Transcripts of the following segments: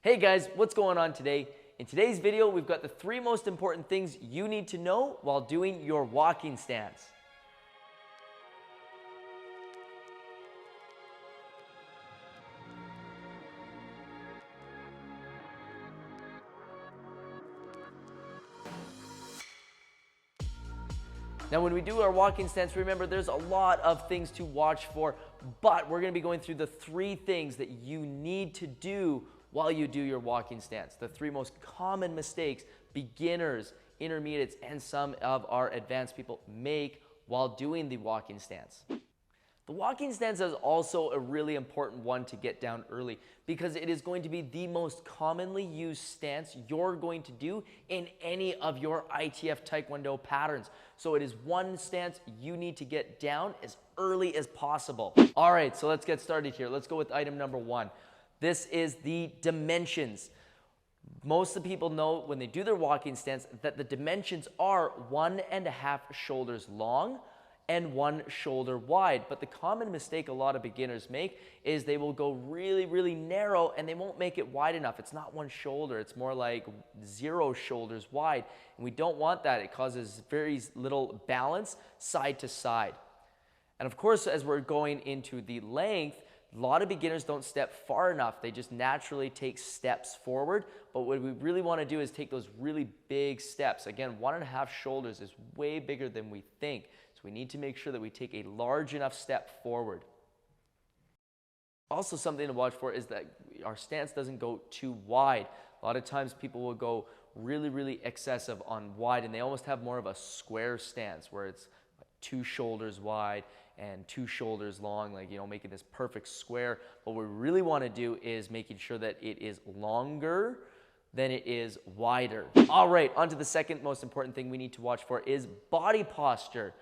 Hey guys, what's going on today? In today's video, we've got the 3 most important things you need to know while doing your walking stance. Now, when we do our walking stance, remember there's a lot of things to watch for, but we're going to be going through the 3 things that you need to do while you do your walking stance. The 3 most common mistakes beginners, intermediates, and some of our advanced people make while doing the walking stance. The walking stance is also a really important one to get down early because it is going to be the most commonly used stance you're going to do in any of your ITF Taekwondo patterns. So it is one stance you need to get down as early as possible. All right, so let's get started here. Let's go with item number 1. This is the dimensions. Most of the people know when they do their walking stance that the dimensions are 1.5 shoulders long and 1 shoulder wide. But the common mistake a lot of beginners make is they will go really, really narrow and they won't make it wide enough. It's not 1 shoulder, it's more like 0 shoulders wide. And we don't want that. It causes very little balance side to side. And of course, as we're going into the length, a lot of beginners don't step far enough. They just naturally take steps forward. But what we really want to do is take those really big steps. Again, 1.5 shoulders is way bigger than we think. So we need to make sure that we take a large enough step forward. Also, something to watch for is that our stance doesn't go too wide. A lot of times people will go really, really excessive on wide, and they almost have more of a square stance where it's 2 shoulders wide and 2 shoulders long, like, making this perfect square. What we really want to do is making sure that it is longer than it is wider. All right, on to the second most important thing we need to watch for is body posture.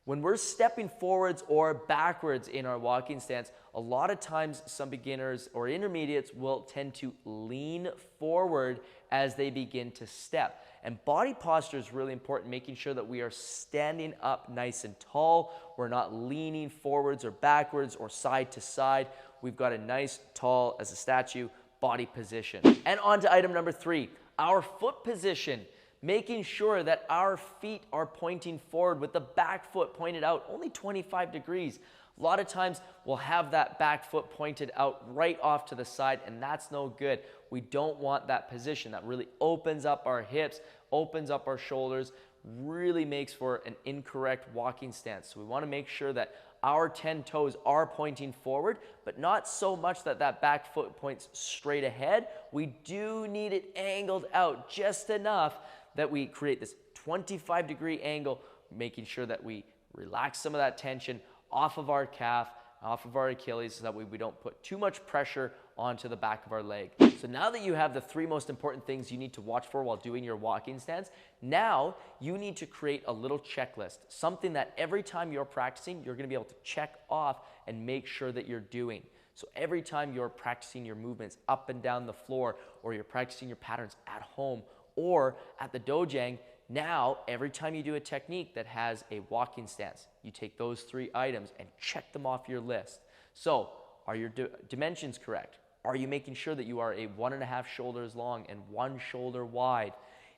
When we're stepping forwards or backwards in our walking stance, a lot of times some beginners or intermediates will tend to lean forward as they begin to step. And body posture is really important, making sure that we are standing up nice and tall. We're not leaning forwards or backwards or side to side. We've got a nice, tall, as a statue, body position. And on to item number 3, our foot position. Making sure that our feet are pointing forward with the back foot pointed out only 25 degrees. A lot of times we'll have that back foot pointed out right off to the side, and that's no good. We don't want that position. That really opens up our hips, opens up our shoulders, really makes for an incorrect walking stance. So we want to make sure that our 10 toes are pointing forward, but not so much that that back foot points straight ahead. We do need it angled out just enough that we create this 25-degree angle, making sure that we relax some of that tension off of our calf, off of our Achilles, so that we don't put too much pressure onto the back of our leg. So now that you have the 3 most important things you need to watch for while doing your walking stance, now you need to create a little checklist, something that every time you're practicing, you're gonna be able to check off and make sure that you're doing. So every time you're practicing your movements up and down the floor, or you're practicing your patterns at home or at the dojang, now every time you do a technique that has a walking stance, you take those 3 items and check them off your list. So are your dimensions correct? Are you making sure that you are a 1.5 shoulders long and 1 shoulder wide?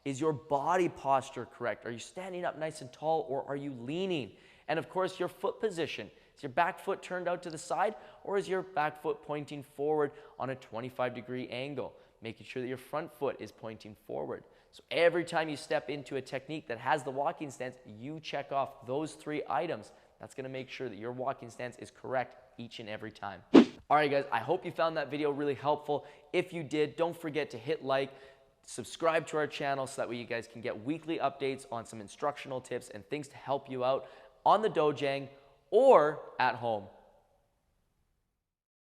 Is your body posture correct? Are you standing up nice and tall, or are you leaning? And of course, your foot position. Is your back foot turned out to the side, or is your back foot pointing forward on a 25-degree angle? Making sure that your front foot is pointing forward. So every time you step into a technique that has the walking stance, you check off those 3 items. That's going to make sure that your walking stance is correct each and every time. All right, guys, I hope you found that video really helpful. If you did, don't forget to hit like, subscribe to our channel so that way you guys can get weekly updates on some instructional tips and things to help you out on the dojang or at home.